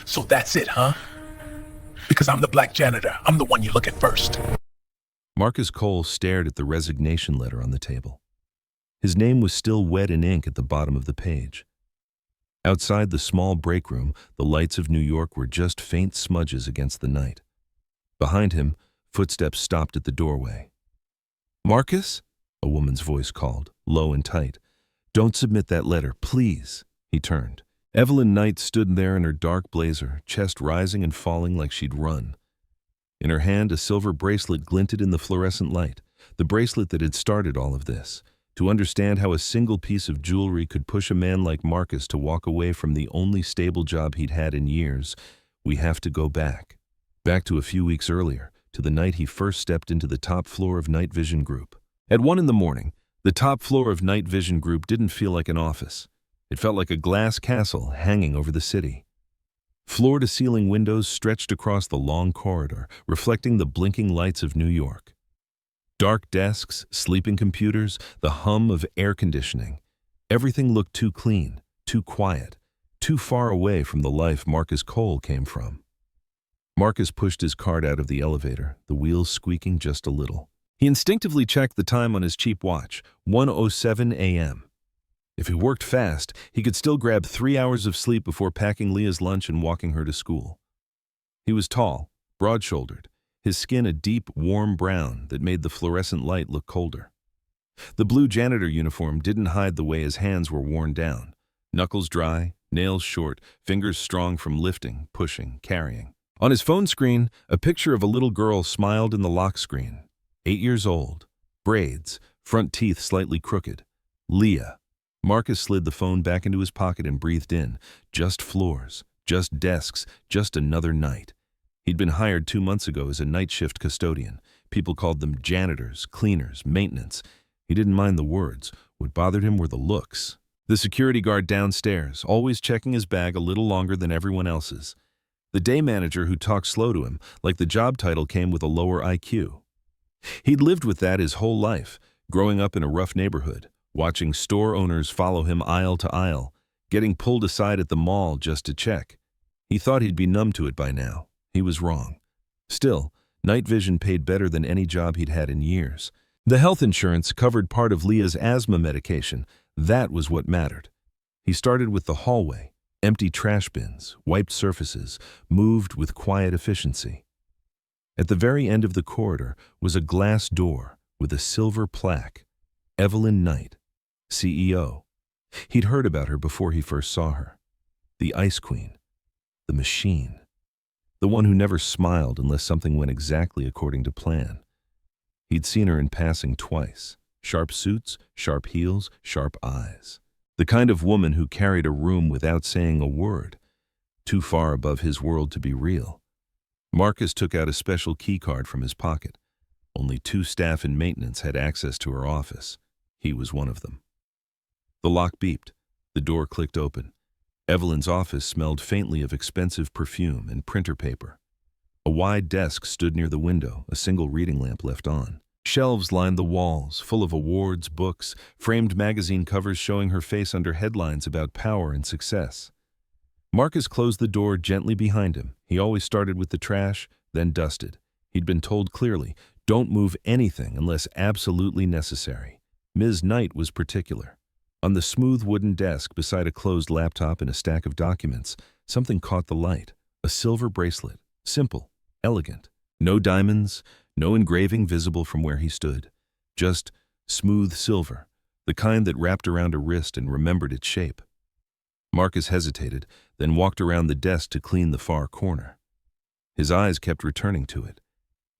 So that's it, huh? Because I'm the black janitor. I'm the one you look at first. Marcus Cole stared at the resignation letter on the table. His name was still wet in ink at the bottom of the page. Outside the small break room, the lights of New York were just faint smudges against the night. Behind him, footsteps stopped at the doorway. "Marcus?" a woman's voice called, low and tight. "Don't submit that letter, please." He turned. Evelyn Knight stood there in her dark blazer, chest rising and falling like she'd run. In her hand, a silver bracelet glinted in the fluorescent light, the bracelet that had started all of this. To understand how a single piece of jewelry could push a man like Marcus to walk away from the only stable job he'd had in years, we have to go back. Back to a few weeks earlier, to the night he first stepped into the top floor of Night Vision Group. At 1 a.m, the top floor of Night Vision Group didn't feel like an office. It felt like a glass castle hanging over the city. Floor-to-ceiling windows stretched across the long corridor, reflecting the blinking lights of New York. Dark desks, sleeping computers, the hum of air conditioning. Everything looked too clean, too quiet, too far away from the life Marcus Cole came from. Marcus pushed his cart out of the elevator, the wheels squeaking just a little. He instinctively checked the time on his cheap watch, 1:07 a.m. If he worked fast, he could still grab 3 hours of sleep before packing Leah's lunch and walking her to school. He was tall, broad-shouldered, his skin a deep, warm brown that made the fluorescent light look colder. The blue janitor uniform didn't hide the way his hands were worn down, knuckles dry, nails short, fingers strong from lifting, pushing, carrying. On his phone screen, a picture of a little girl smiled in the lock screen. 8 years old, braids, front teeth slightly crooked. Leah. Marcus slid the phone back into his pocket and breathed in. Just floors, just desks, just another night. He'd been hired 2 months ago as a night shift custodian. People called them janitors, cleaners, maintenance. He didn't mind the words. What bothered him were the looks. The security guard downstairs, always checking his bag a little longer than everyone else's. The day manager who talked slow to him, like the job title came with a lower IQ. He'd lived with that his whole life, growing up in a rough neighborhood, watching store owners follow him aisle to aisle, getting pulled aside at the mall just to check. He thought he'd be numb to it by now. He was wrong. Still, Night Vision paid better than any job he'd had in years. The health insurance covered part of Leah's asthma medication. That was what mattered. He started with the hallway, empty trash bins, wiped surfaces, moved with quiet efficiency. At the very end of the corridor was a glass door with a silver plaque. Evelyn Knight, CEO. He'd heard about her before he first saw her. The Ice Queen. The machine. The one who never smiled unless something went exactly according to plan. He'd seen her in passing twice. Sharp suits, sharp heels, sharp eyes. The kind of woman who carried a room without saying a word. Too far above his world to be real. Marcus took out a special key card from his pocket. Only 2 staff in maintenance had access to her office. He was one of them. The lock beeped. The door clicked open. Evelyn's office smelled faintly of expensive perfume and printer paper. A wide desk stood near the window, a single reading lamp left on. Shelves lined the walls, full of awards, books, framed magazine covers showing her face under headlines about power and success. Marcus closed the door gently behind him. He always started with the trash, then dusted. He'd been told clearly, don't move anything unless absolutely necessary. Ms. Knight was particular. On the smooth wooden desk beside a closed laptop and a stack of documents, something caught the light. A silver bracelet. Simple, elegant. No diamonds, no engraving visible from where he stood. Just smooth silver, the kind that wrapped around a wrist and remembered its shape. Marcus hesitated, then walked around the desk to clean the far corner. His eyes kept returning to it.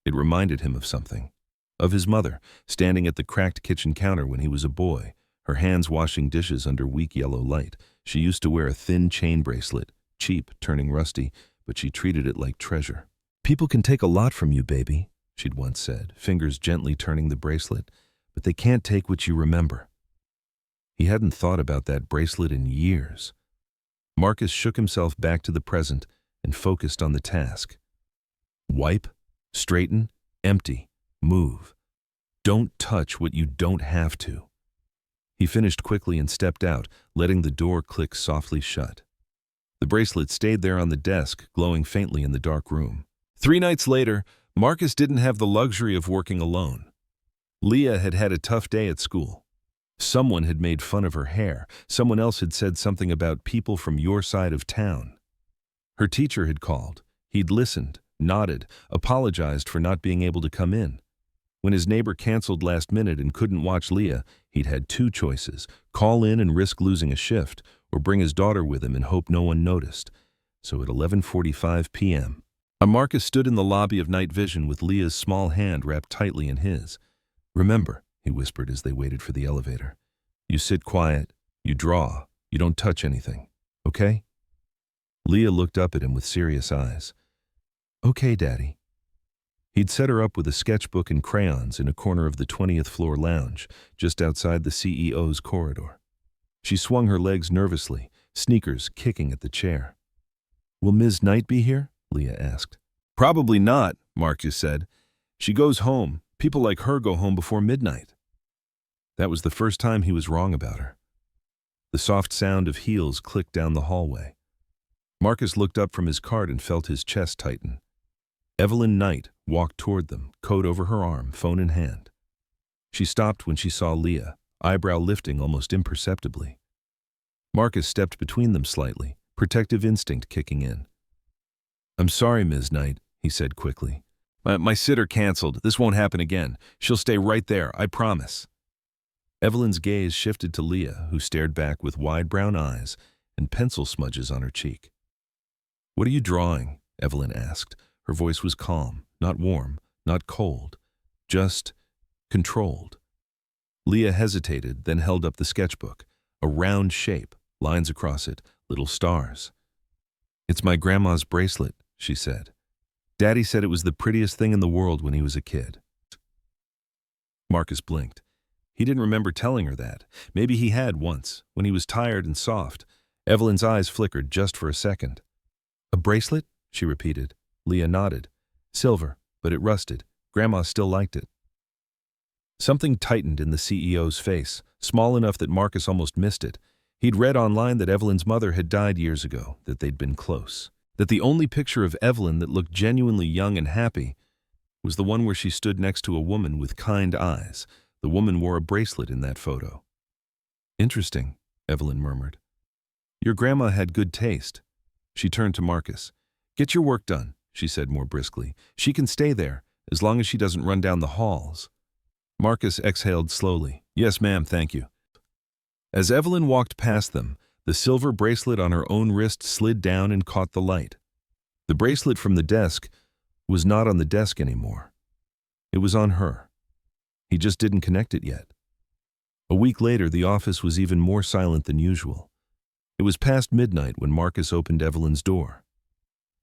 It reminded him of something. Of his mother, standing at the cracked kitchen counter when he was a boy, her hands washing dishes under weak yellow light. She used to wear a thin chain bracelet, cheap, turning rusty, but she treated it like treasure. "People can take a lot from you, baby," she'd once said, fingers gently turning the bracelet, "but they can't take what you remember." He hadn't thought about that bracelet in years. Marcus shook himself back to the present and focused on the task. Wipe, straighten, empty, move. Don't touch what you don't have to. He finished quickly and stepped out, letting the door click softly shut. The bracelet stayed there on the desk, glowing faintly in the dark room. 3 nights later, Marcus didn't have the luxury of working alone. Leah had had a tough day at school. Someone had made fun of her hair. Someone else had said something about people from your side of town. Her teacher had called. He'd listened, nodded, apologized for not being able to come in. When his neighbor canceled last minute and couldn't watch Leah, he'd had 2 choices: call in and risk losing a shift, or bring his daughter with him and hope no one noticed. So at 11:45 p.m., Marcus stood in the lobby of Night Vision with Leah's small hand wrapped tightly in his. "Remember," he whispered as they waited for the elevator, "you sit quiet, you draw, you don't touch anything, okay?" Leah looked up at him with serious eyes. "Okay, Daddy." He'd set her up with a sketchbook and crayons in a corner of the 20th floor lounge, just outside the CEO's corridor. She swung her legs nervously, sneakers kicking at the chair. "Will Ms. Knight be here?" Leah asked. "Probably not," Marcus said. "She goes home. People like her go home before midnight." That was the first time he was wrong about her. The soft sound of heels clicked down the hallway. Marcus looked up from his cart and felt his chest tighten. Evelyn Knight walked toward them, coat over her arm, phone in hand. She stopped when she saw Leah, eyebrow lifting almost imperceptibly. Marcus stepped between them slightly, protective instinct kicking in. "I'm sorry, Ms. Knight," he said quickly. My sitter canceled. This won't happen again. She'll stay right there, I promise." Evelyn's gaze shifted to Leah, who stared back with wide brown eyes and pencil smudges on her cheek. "What are you drawing?" Evelyn asked. Her voice was calm, not warm, not cold, just controlled. Leah hesitated, then held up the sketchbook. A round shape, lines across it, little stars. "It's my grandma's bracelet," she said. "Daddy said it was the prettiest thing in the world when he was a kid." Marcus blinked. He didn't remember telling her that. Maybe he had once, when he was tired and soft. Evelyn's eyes flickered just for a second. "A bracelet?" she repeated. Leah nodded. "Silver, but it rusted. Grandma still liked it." Something tightened in the CEO's face, small enough that Marcus almost missed it. He'd read online that Evelyn's mother had died years ago, that they'd been close. That the only picture of Evelyn that looked genuinely young and happy was the one where she stood next to a woman with kind eyes. The woman wore a bracelet in that photo. "Interesting," Evelyn murmured. "Your grandma had good taste." She turned to Marcus. "Get your work done," she said more briskly. "She can stay there, as long as she doesn't run down the halls." Marcus exhaled slowly. "Yes, ma'am, thank you." As Evelyn walked past them, the silver bracelet on her own wrist slid down and caught the light. The bracelet from the desk was not on the desk anymore. It was on her. He just didn't connect it yet. A week later, the office was even more silent than usual. It was past midnight when Marcus opened Evelyn's door.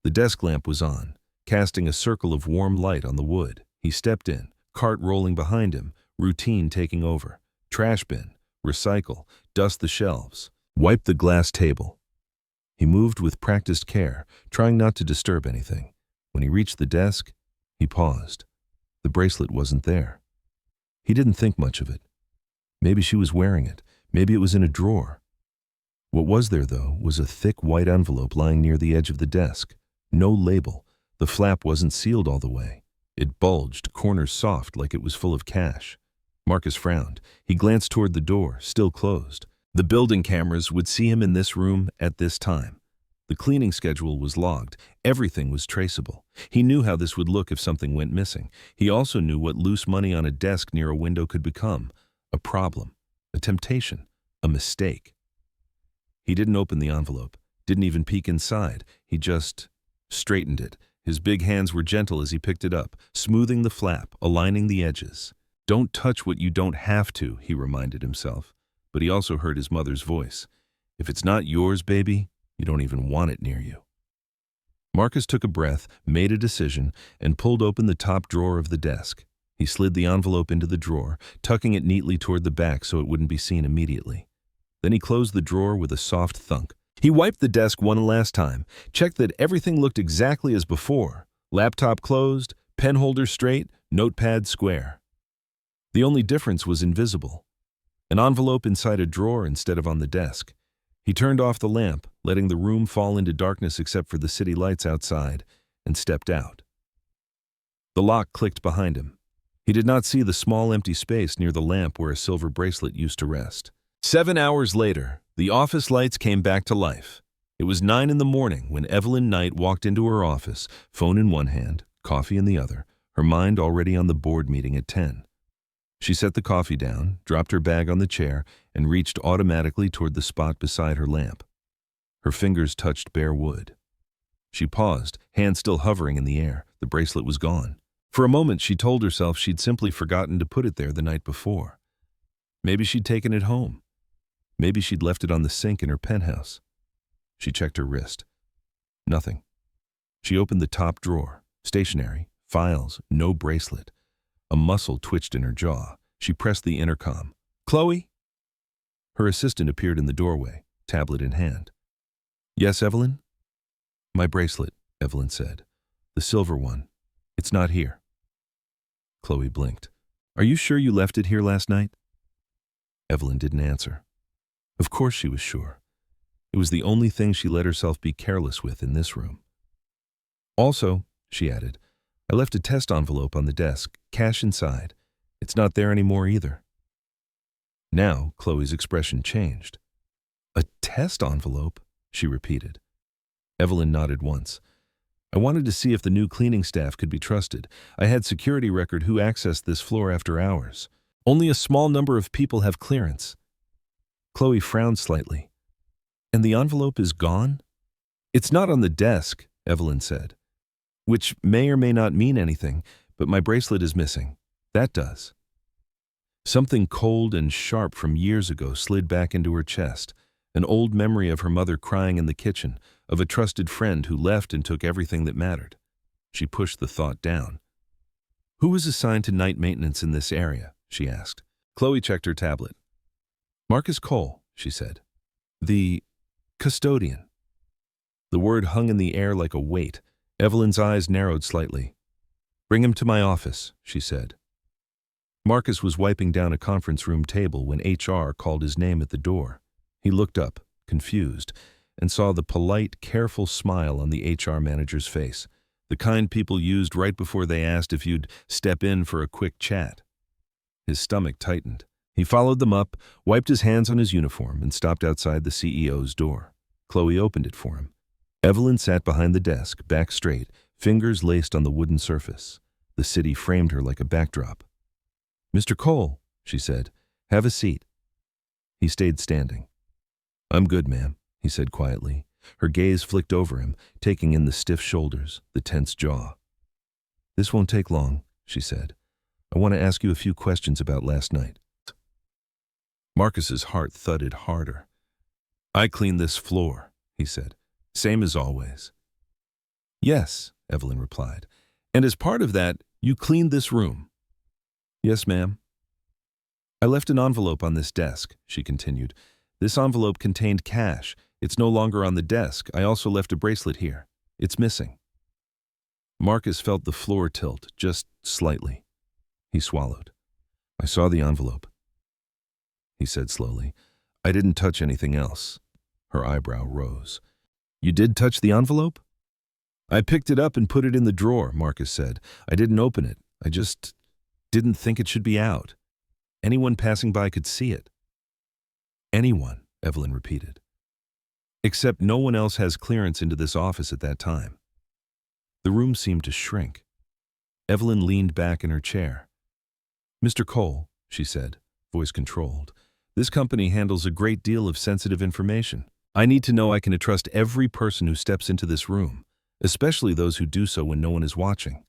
The desk lamp was on, casting a circle of warm light on the wood. He stepped in, cart rolling behind him, routine taking over. Trash bin, recycle, dust the shelves, wipe the glass table. He moved with practiced care, trying not to disturb anything. When he reached the desk, he paused. The bracelet wasn't there. He didn't think much of it. Maybe she was wearing it. Maybe it was in a drawer. What was there, though, was a thick white envelope lying near the edge of the desk. No label. The flap wasn't sealed all the way. It bulged, corners soft, like it was full of cash. Marcus frowned. He glanced toward the door, still closed. The building cameras would see him in this room at this time. The cleaning schedule was logged. Everything was traceable. He knew how this would look if something went missing. He also knew what loose money on a desk near a window could become. A problem, a temptation, a mistake. He didn't open the envelope, didn't even peek inside. He just straightened it. His big hands were gentle as he picked it up, smoothing the flap, aligning the edges. "Don't touch what you don't have to," he reminded himself. But he also heard his mother's voice. "If it's not yours, baby, you don't even want it near you." Marcus took a breath, made a decision, and pulled open the top drawer of the desk. He slid the envelope into the drawer, tucking it neatly toward the back so it wouldn't be seen immediately. Then he closed the drawer with a soft thunk. He wiped the desk one last time, checked that everything looked exactly as before. Laptop closed, pen holder straight, notepad square. The only difference was invisible. An envelope inside a drawer instead of on the desk. He turned off the lamp, letting the room fall into darkness except for the city lights outside, and stepped out. The lock clicked behind him. He did not see the small empty space near the lamp where a silver bracelet used to rest. 7 hours later, the office lights came back to life. It was 9 in the morning when Evelyn Knight walked into her office, phone in one hand, coffee in the other, her mind already on the board meeting at 10. She set the coffee down, dropped her bag on the chair, and reached automatically toward the spot beside her lamp. Her fingers touched bare wood. She paused, hand still hovering in the air. The bracelet was gone. For a moment, she told herself she'd simply forgotten to put it there the night before. Maybe she'd taken it home. Maybe she'd left it on the sink in her penthouse. She checked her wrist. Nothing. She opened the top drawer. Stationery, files, no bracelet. A muscle twitched in her jaw. She pressed the intercom. "Chloe?" Her assistant appeared in the doorway, tablet in hand. "Yes, Evelyn?" "My bracelet," Evelyn said. "The silver one. It's not here." Chloe blinked. "Are you sure you left it here last night?" Evelyn didn't answer. Of course she was sure. It was the only thing she let herself be careless with in this room. "Also," she added, "I left a test envelope on the desk, cash inside. It's not there anymore either." Now, Chloe's expression changed. "A test envelope?" she repeated. Evelyn nodded once. "I wanted to see if the new cleaning staff could be trusted. I had security record who accessed this floor after hours. Only a small number of people have clearance." Chloe frowned slightly. "And the envelope is gone?" "It's not on the desk," Evelyn said. "Which may or may not mean anything, but my bracelet is missing. That does." Something cold and sharp from years ago slid back into her chest, an old memory of her mother crying in the kitchen, of a trusted friend who left and took everything that mattered. She pushed the thought down. "Who was assigned to night maintenance in this area?" she asked. Chloe checked her tablet. "Marcus Cole," she said. "The custodian." The word hung in the air like a weight. Evelyn's eyes narrowed slightly. "Bring him to my office," she said. Marcus was wiping down a conference room table when HR called his name at the door. He looked up, confused, and saw the polite, careful smile on the HR manager's face, the kind people used right before they asked if you'd step in for a quick chat. His stomach tightened. He followed them up, wiped his hands on his uniform, and stopped outside the CEO's door. Chloe opened it for him. Evelyn sat behind the desk, back straight, fingers laced on the wooden surface. The city framed her like a backdrop. "Mr. Cole," she said, "have a seat." He stayed standing. "I'm good, ma'am," he said quietly. Her gaze flicked over him, taking in the stiff shoulders, the tense jaw. "This won't take long," she said. "I want to ask you a few questions about last night." Marcus's heart thudded harder. "I cleaned this floor," he said. "Same as always." "Yes," Evelyn replied. "And as part of that, you cleaned this room." "Yes, ma'am." "I left an envelope on this desk," she continued. "This envelope contained cash. It's no longer on the desk. I also left a bracelet here. It's missing." Marcus felt the floor tilt, just slightly. He swallowed. "I saw the envelope," he said slowly. "I didn't touch anything else." Her eyebrow rose. "You did touch the envelope?" "I picked it up and put it in the drawer," Marcus said. "I didn't open it. I just didn't think it should be out. Anyone passing by could see it." "Anyone," Evelyn repeated. "Except no one else has clearance into this office at that time." The room seemed to shrink. Evelyn leaned back in her chair. "Mr. Cole," she said, voice controlled, "this company handles a great deal of sensitive information. I need to know I can trust every person who steps into this room, especially those who do so when no one is watching."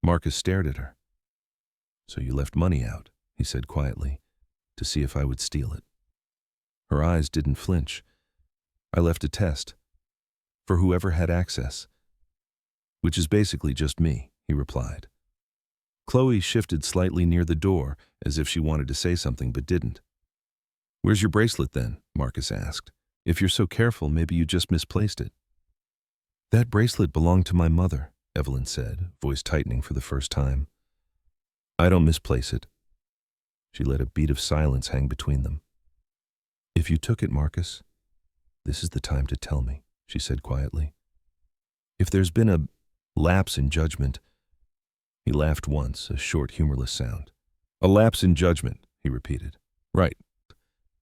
Marcus stared at her. "So you left money out," he said quietly, "to see if I would steal it." Her eyes didn't flinch. "I left a test. For whoever had access. Which is basically just me," he replied. Chloe shifted slightly near the door, as if she wanted to say something but didn't. "Where's your bracelet then?" Marcus asked. "If you're so careful, maybe you just misplaced it." "That bracelet belonged to my mother," Evelyn said, voice tightening for the first time. "I don't misplace it." She let a beat of silence hang between them. "If you took it, Marcus, This is the time to tell me, she said quietly. If there's been a lapse in judgment. He laughed once, a short, humorless sound. A lapse in judgment, he repeated. Right.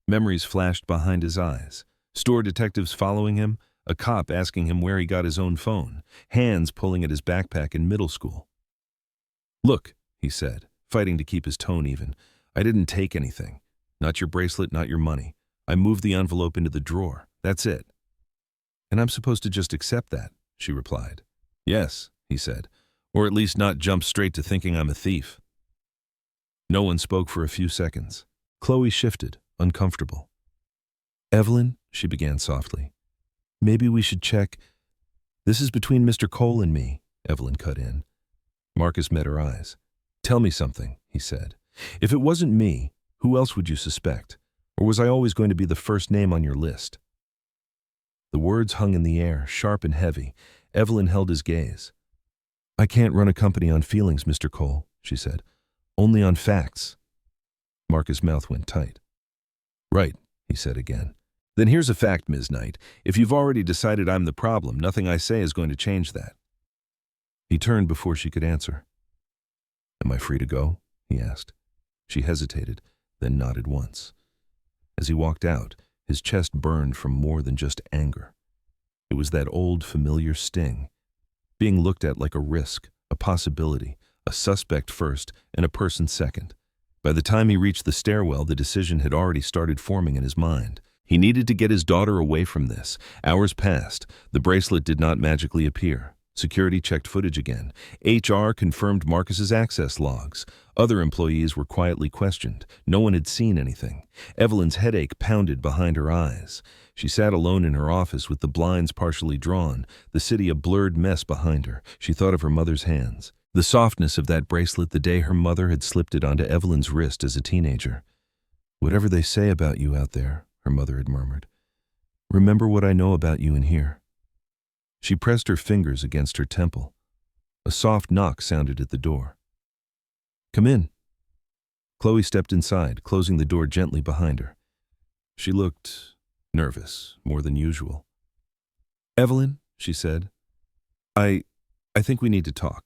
Memories flashed behind his eyes. Store detectives following him, a cop asking him where he got his own phone, hands pulling at his backpack in middle school. Look, he said, fighting to keep his tone even. I didn't take anything. Not your bracelet, not your money. I moved the envelope into the drawer. That's it. And I'm supposed to just accept that, she replied. Yes, he said, or at least not jump straight to thinking I'm a thief. No one spoke for a few seconds. Chloe shifted, uncomfortable. Evelyn, she began softly, maybe we should check. This is between Mr. Cole and me, Evelyn cut in. Marcus met her eyes. Tell me something, he said. If it wasn't me, who else would you suspect? Or was I always going to be the first name on your list? The words hung in the air, sharp and heavy. Evelyn held his gaze. I can't run a company on feelings, Mr. Cole, she said. Only on facts. Marcus' mouth went tight. Right, he said again. Then here's a fact, Ms. Knight. If you've already decided I'm the problem, nothing I say is going to change that. He turned before she could answer. Am I free to go? He asked. She hesitated, then nodded once. As he walked out, his chest burned from more than just anger. It was that old, familiar sting, being looked at like a risk, a possibility, a suspect first and a person second. By the time he reached the stairwell, the decision had already started forming in his mind. He needed to get his daughter away from this. Hours passed. The bracelet did not magically appear. Security checked footage again. HR confirmed Marcus's access logs. Other employees were quietly questioned. No one had seen anything. Evelyn's headache pounded behind her eyes. She sat alone in her office with the blinds partially drawn, the city a blurred mess behind her. She thought of her mother's hands. The softness of that bracelet the day her mother had slipped it onto Evelyn's wrist as a teenager. Whatever they say about you out there, her mother had murmured. Remember what I know about you in here. She pressed her fingers against her temple. A soft knock sounded at the door. Come in. Chloe stepped inside, closing the door gently behind her. She looked nervous, more than usual. Evelyn, she said, I think we need to talk.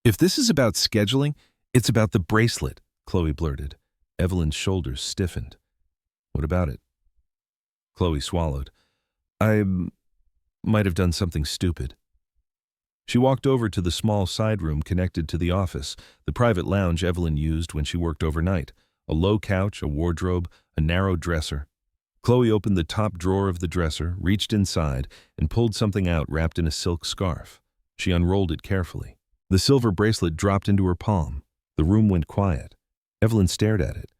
If this is about scheduling, it's about the bracelet, Chloe blurted. Evelyn's shoulders stiffened. What about it? Chloe swallowed. I might have done something stupid. She walked over to the small side room connected to the office, the private lounge Evelyn used when she worked overnight. A low couch, a wardrobe, a narrow dresser. Chloe opened the top drawer of the dresser, reached inside, and pulled something out wrapped in a silk scarf. She unrolled it carefully. The silver bracelet dropped into her palm. The room went quiet. Evelyn stared at it.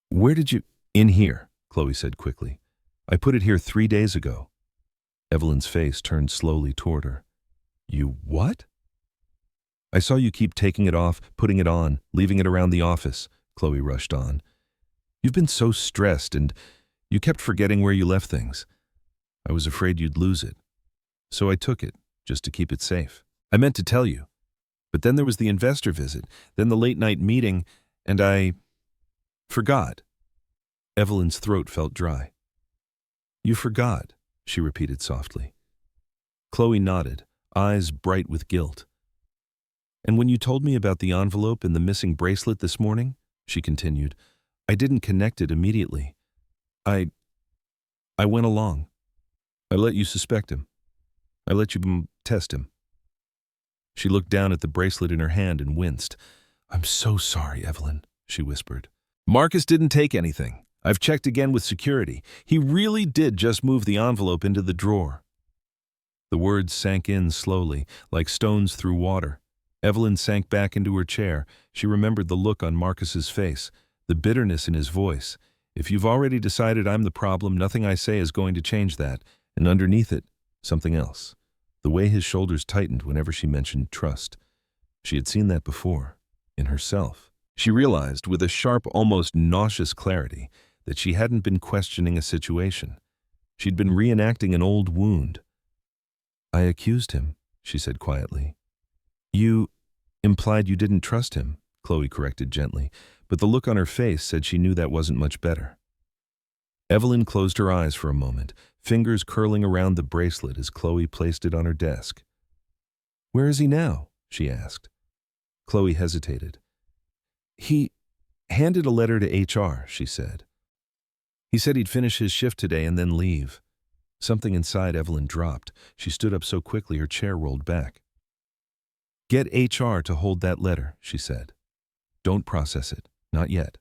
Where did you... In here, Chloe said quickly. I put it here 3 days ago. Evelyn's face turned slowly toward her. You what? I saw you keep taking it off, putting it on, leaving it around the office, Chloe rushed on. You've been so stressed and you kept forgetting where you left things. I was afraid you'd lose it. So I took it, just to keep it safe. I meant to tell you. But then there was the investor visit, then the late-night meeting, and I forgot. Evelyn's throat felt dry. You forgot, she repeated softly. Chloe nodded, eyes bright with guilt. And when you told me about the envelope and the missing bracelet this morning, she continued, I didn't connect it immediately. I went along. I let you suspect him. I let you test him. She looked down at the bracelet in her hand and winced. I'm so sorry, Evelyn, she whispered. Marcus didn't take anything. I've checked again with security. He really did just move the envelope into the drawer. The words sank in slowly, like stones through water. Evelyn sank back into her chair. She remembered the look on Marcus's face, the bitterness in his voice. If you've already decided I'm the problem, nothing I say is going to change that. And underneath it, something else. The way his shoulders tightened whenever she mentioned trust. She had seen that before, in herself. She realized, with a sharp, almost nauseous clarity, that she hadn't been questioning a situation. She'd been reenacting an old wound. I accused him, she said quietly. You implied you didn't trust him, Chloe corrected gently, but the look on her face said she knew that wasn't much better. Evelyn closed her eyes for a moment, fingers curling around the bracelet as Chloe placed it on her desk. "Where is he now?" she asked. Chloe hesitated. "He handed a letter to HR," she said. "He said he'd finish his shift today and then leave." Something inside Evelyn dropped. She stood up so quickly her chair rolled back. "Get HR to hold that letter," she said. "Don't process it. Not yet."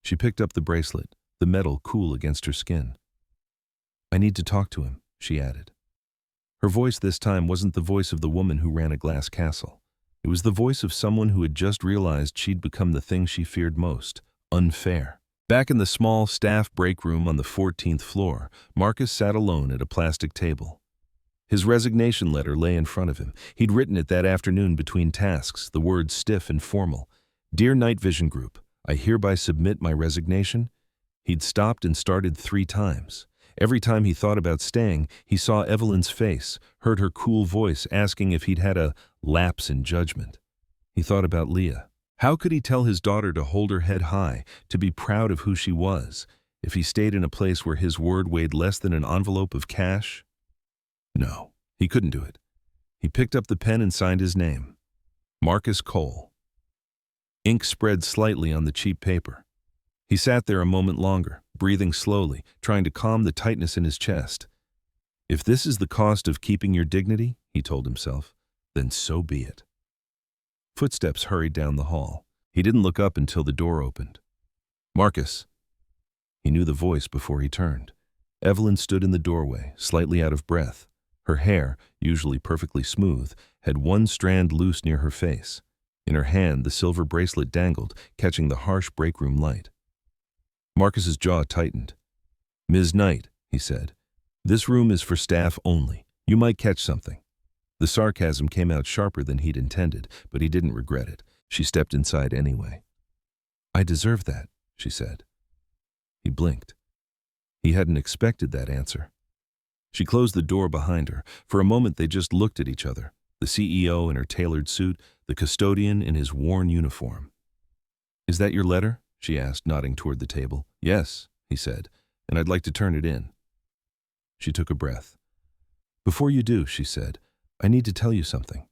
She picked up the bracelet, the metal cool against her skin. "I need to talk to him," she added. Her voice this time wasn't the voice of the woman who ran a glass castle. It was the voice of someone who had just realized she'd become the thing she feared most: unfair. Back in the small staff break room on the 14th floor, Marcus sat alone at a plastic table. His resignation letter lay in front of him. He'd written it that afternoon between tasks, the words stiff and formal. "Dear Night Vision Group, I hereby submit my resignation." He'd stopped and started 3 times. Every time he thought about staying, he saw Evelyn's face, heard her cool voice asking if he'd had a lapse in judgment. He thought about Leah. How could he tell his daughter to hold her head high, to be proud of who she was, if he stayed in a place where his word weighed less than an envelope of cash? No, he couldn't do it. He picked up the pen and signed his name. Marcus Cole. Ink spread slightly on the cheap paper. He sat there a moment longer, breathing slowly, trying to calm the tightness in his chest. If this is the cost of keeping your dignity, he told himself, then so be it. Footsteps hurried down the hall. He didn't look up until the door opened. "Marcus." He knew the voice before he turned. Evelyn stood in the doorway, slightly out of breath. Her hair, usually perfectly smooth, had one strand loose near her face. In her hand, the silver bracelet dangled, catching the harsh break room light. Marcus's jaw tightened. "Ms. Knight," he said, "this room is for staff only. You might catch something." The sarcasm came out sharper than he'd intended, but he didn't regret it. She stepped inside anyway. "I deserve that," she said. He blinked. He hadn't expected that answer. She closed the door behind her. For a moment they just looked at each other, the CEO in her tailored suit, the custodian in his worn uniform. "Is that your letter?" she asked, nodding toward the table. "Yes," he said, "and I'd like to turn it in." She took a breath. "Before you do," she said, "I need to tell you something."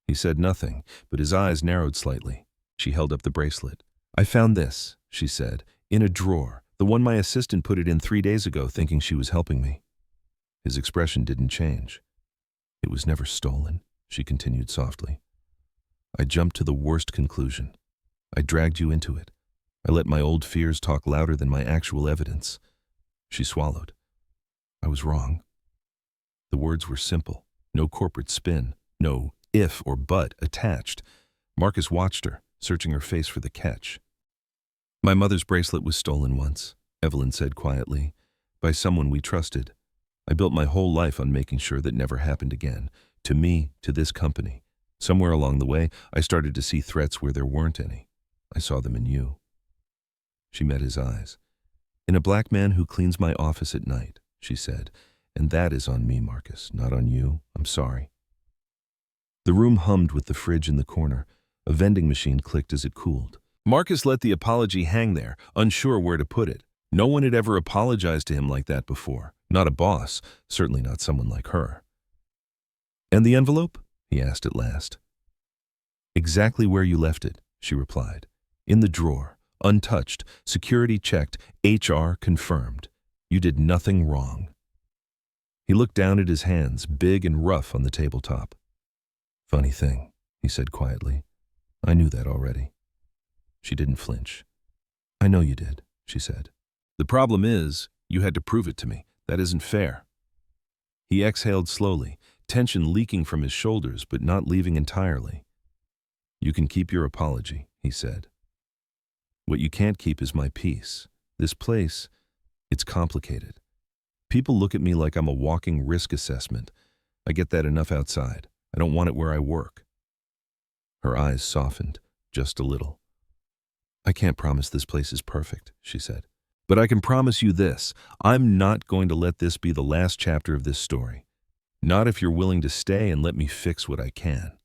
He said nothing, but his eyes narrowed slightly. She held up the bracelet. "I found this," she said, "in a drawer, the one my assistant put it in 3 days ago thinking she was helping me." His expression didn't change. "It was never stolen," she continued softly. "I jumped to the worst conclusion. I dragged you into it. I let my old fears talk louder than my actual evidence." She swallowed. "I was wrong." The words were simple. No corporate spin. No if or but attached. Marcus watched her, searching her face for the catch. "My mother's bracelet was stolen once," Evelyn said quietly, "by someone we trusted. I built my whole life on making sure that never happened again. To me, to this company. Somewhere along the way, I started to see threats where there weren't any. I saw them in you." She met his eyes. "In a black man who cleans my office at night," she said, "and that is on me, Marcus, not on you. I'm sorry." The room hummed with the fridge in the corner. A vending machine clicked as it cooled. Marcus let the apology hang there, unsure where to put it. No one had ever apologized to him like that before. Not a boss, certainly not someone like her. "And the envelope?" he asked at last. "Exactly where you left it," she replied. "In the drawer, untouched, security checked, HR confirmed. You did nothing wrong." He looked down at his hands, big and rough on the tabletop. "Funny thing," he said quietly. "I knew that already." She didn't flinch. "I know you did," she said. "The problem is, you had to prove it to me. That isn't fair." He exhaled slowly, tension leaking from his shoulders but not leaving entirely. "You can keep your apology," he said. "What you can't keep is my peace. This place, it's complicated. People look at me like I'm a walking risk assessment. I get that enough outside. I don't want it where I work." Her eyes softened, just a little. "I can't promise this place is perfect," she said. "But I can promise you this. I'm not going to let this be the last chapter of this story. Not if you're willing to stay and let me fix what I can."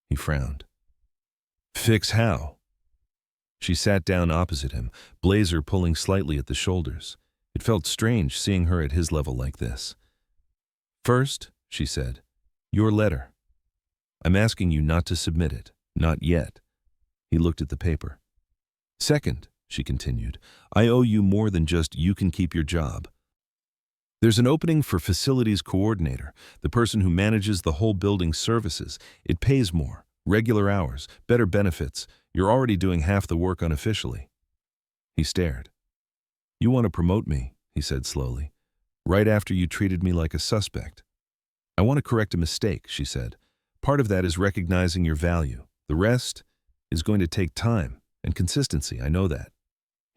He frowned. "Fix how?" She sat down opposite him, blazer pulling slightly at the shoulders. It felt strange seeing her at his level like this. "First," she said, "your letter. I'm asking you not to submit it. Not yet." He looked at the paper. "Second," she continued, "I owe you more than just you can keep your job. There's an opening for facilities coordinator, the person who manages the whole building's services. It pays more, regular hours, better benefits. You're already doing half the work unofficially." He stared. "You want to promote me," he said slowly, "right after you treated me like a suspect." "I want to correct a mistake," she said. "Part of that is recognizing your value. The rest is going to take time and consistency, I know that."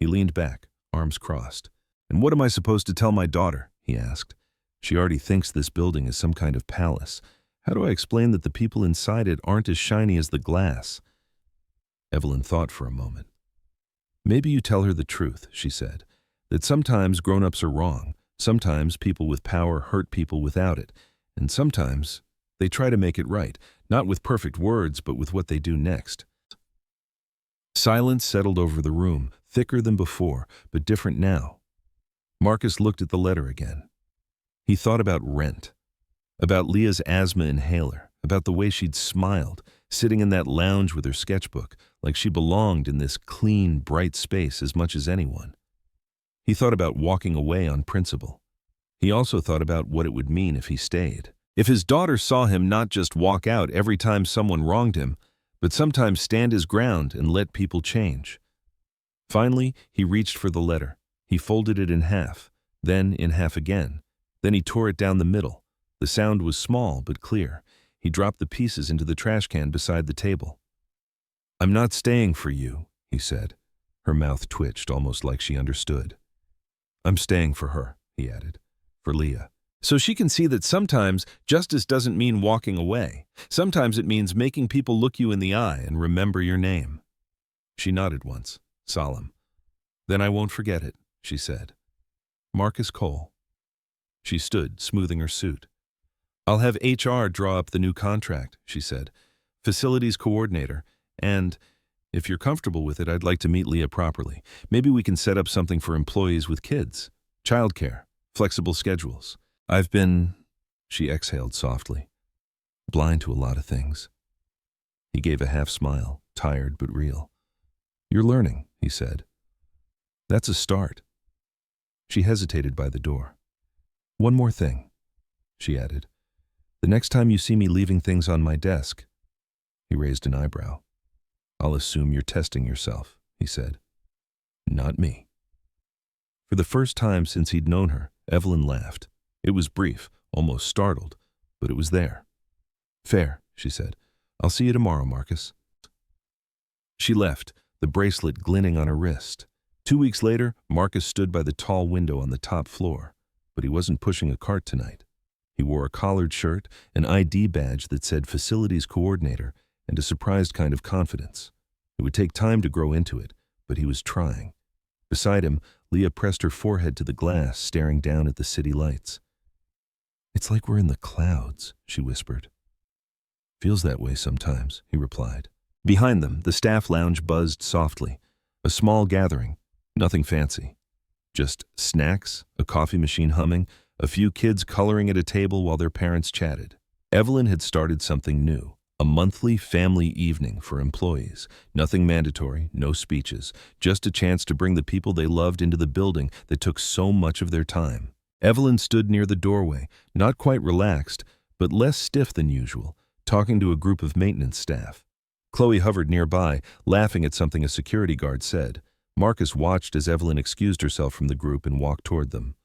He leaned back, arms crossed. "And what am I supposed to tell my daughter?" he asked. "She already thinks this building is some kind of palace. How do I explain that the people inside it aren't as shiny as the glass?" Evelyn thought for a moment. "Maybe you tell her the truth," she said, "that sometimes grown-ups are wrong, sometimes people with power hurt people without it, and sometimes they try to make it right, not with perfect words, but with what they do next." Silence settled over the room, thicker than before, but different now. Marcus looked at the letter again. He thought about rent, about Leah's asthma inhaler, about the way she'd smiled, sitting in that lounge with her sketchbook, like she belonged in this clean, bright space as much as anyone. He thought about walking away on principle. He also thought about what it would mean if he stayed. If his daughter saw him not just walk out every time someone wronged him, but sometimes stand his ground and let people change. Finally, he reached for the letter. He folded it in half, then in half again. Then he tore it down the middle. The sound was small but clear. He dropped the pieces into the trash can beside the table. "I'm not staying for you," he said. Her mouth twitched, almost like she understood. "I'm staying for her," he added, "for Leah. So she can see that sometimes justice doesn't mean walking away. Sometimes it means making people look you in the eye and remember your name." She nodded once, solemn. "Then I won't forget it," she said. "Marcus Cole." She stood, smoothing her suit. "I'll have HR draw up the new contract," she said. "Facilities coordinator. And if you're comfortable with it, I'd like to meet Leah properly. Maybe we can set up something for employees with kids. Childcare, flexible schedules. I've been," she exhaled softly, "blind to a lot of things." He gave a half smile, tired but real. "You're learning," he said. "That's a start." She hesitated by the door. "One more thing," she added. "The next time you see me leaving things on my desk." He raised an eyebrow. "I'll assume you're testing yourself," he said. "Not me." For the first time since he'd known her, Evelyn laughed. It was brief, almost startled, but it was there. "Fair," she said. "I'll see you tomorrow, Marcus." She left, the bracelet glinting on her wrist. 2 weeks later, Marcus stood by the tall window on the top floor, but he wasn't pushing a cart tonight. He wore a collared shirt, an ID badge that said Facilities Coordinator, and a surprised kind of confidence. It would take time to grow into it, but he was trying. Beside him, Leah pressed her forehead to the glass, staring down at the city lights. "It's like we're in the clouds," she whispered. "Feels that way sometimes," he replied. Behind them, the staff lounge buzzed softly. A small gathering, nothing fancy. Just snacks, a coffee machine humming, a few kids coloring at a table while their parents chatted. Evelyn had started something new, a monthly family evening for employees. Nothing mandatory, no speeches, just a chance to bring the people they loved into the building that took so much of their time. Evelyn stood near the doorway, not quite relaxed, but less stiff than usual, talking to a group of maintenance staff. Chloe hovered nearby, laughing at something a security guard said. Marcus watched as Evelyn excused herself from the group and walked toward them.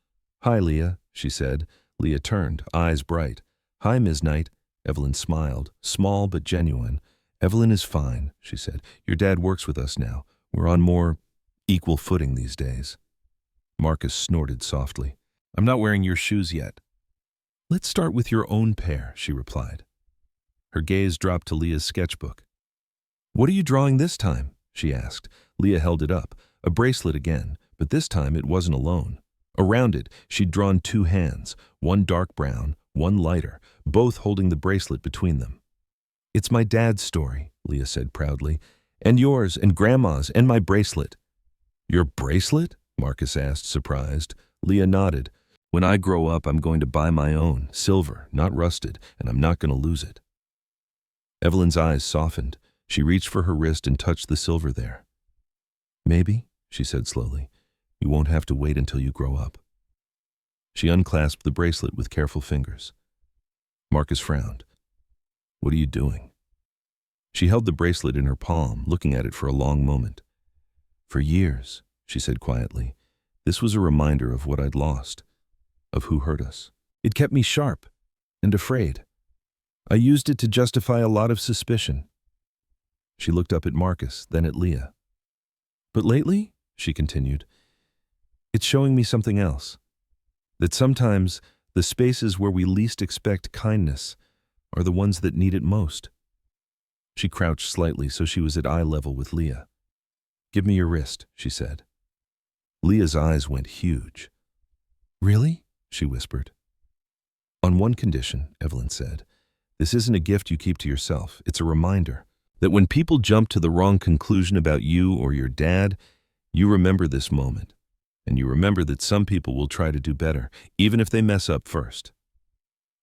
"Hi, Leah," she said. Leah turned, eyes bright. "Hi, Ms. Knight." Evelyn smiled, small but genuine. "Evelyn is fine," she said. "Your dad works with us now. We're on more equal footing these days." Marcus snorted softly. "I'm not wearing your shoes yet." "Let's start with your own pair," she replied. Her gaze dropped to Leah's sketchbook. "What are you drawing this time?" she asked. Leah held it up, a bracelet again, but this time it wasn't alone. Around it, she'd drawn 2 hands, one dark brown, one lighter, both holding the bracelet between them. "It's my dad's story," Leah said proudly, "and yours, and Grandma's, and my bracelet." "Your bracelet?" Marcus asked, surprised. Leah nodded. When I grow up, I'm going to buy my own, silver, not rusted, and I'm not going to lose it. Evelyn's eyes softened. She reached for her wrist and touched the silver there. Maybe, she said slowly, you won't have to wait until you grow up. She unclasped the bracelet with careful fingers. Marcus frowned. What are you doing? She held the bracelet in her palm, looking at it for a long moment. For years, she said quietly, this was a reminder of what I'd lost, of who hurt us. It kept me sharp and afraid. I used it to justify a lot of suspicion. She looked up at Marcus, then at Leah. But lately, she continued, it's showing me something else. That sometimes the spaces where we least expect kindness are the ones that need it most. She crouched slightly so she was at eye level with Leah. Give me your wrist, she said. Leah's eyes went huge. Really? She whispered. On one condition, Evelyn said. This isn't a gift you keep to yourself. It's a reminder that when people jump to the wrong conclusion about you or your dad, you remember this moment. And you remember that some people will try to do better, even if they mess up first.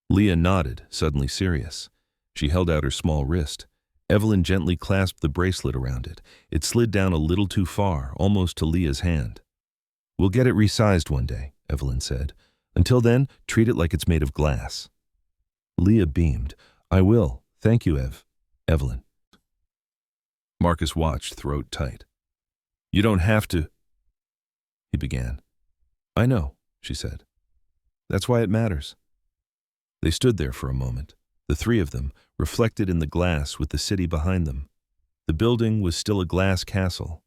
Leah nodded, suddenly serious. She held out her small wrist. Evelyn gently clasped the bracelet around it. It slid down a little too far, almost to Leah's hand. We'll get it resized one day, Evelyn said. Until then, treat it like it's made of glass. Leah beamed. I will. Thank you, Evelyn. Marcus watched, throat tight. You don't have to, he began. I know, she said. That's why it matters. They stood there for a moment, the three of them, reflected in the glass with the city behind them. The building was still a glass castle,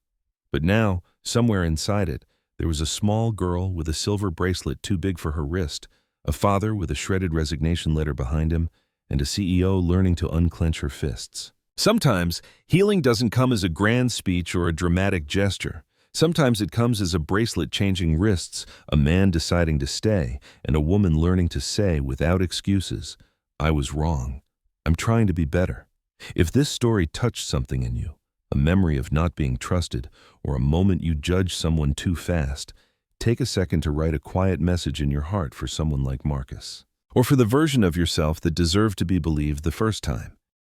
but now, somewhere inside it, there was a small girl with a silver bracelet too big for her wrist, a father with a shredded resignation letter behind him, and a CEO learning to unclench her fists. Sometimes, healing doesn't come as a grand speech or a dramatic gesture. Sometimes it comes as a bracelet changing wrists, a man deciding to stay, and a woman learning to say without excuses, I was wrong. I'm trying to be better. If this story touched something in you, a memory of not being trusted, or a moment you judged someone too fast, take a second to write a quiet message in your heart for someone like Marcus. Or for the version of yourself that deserved to be believed the first time.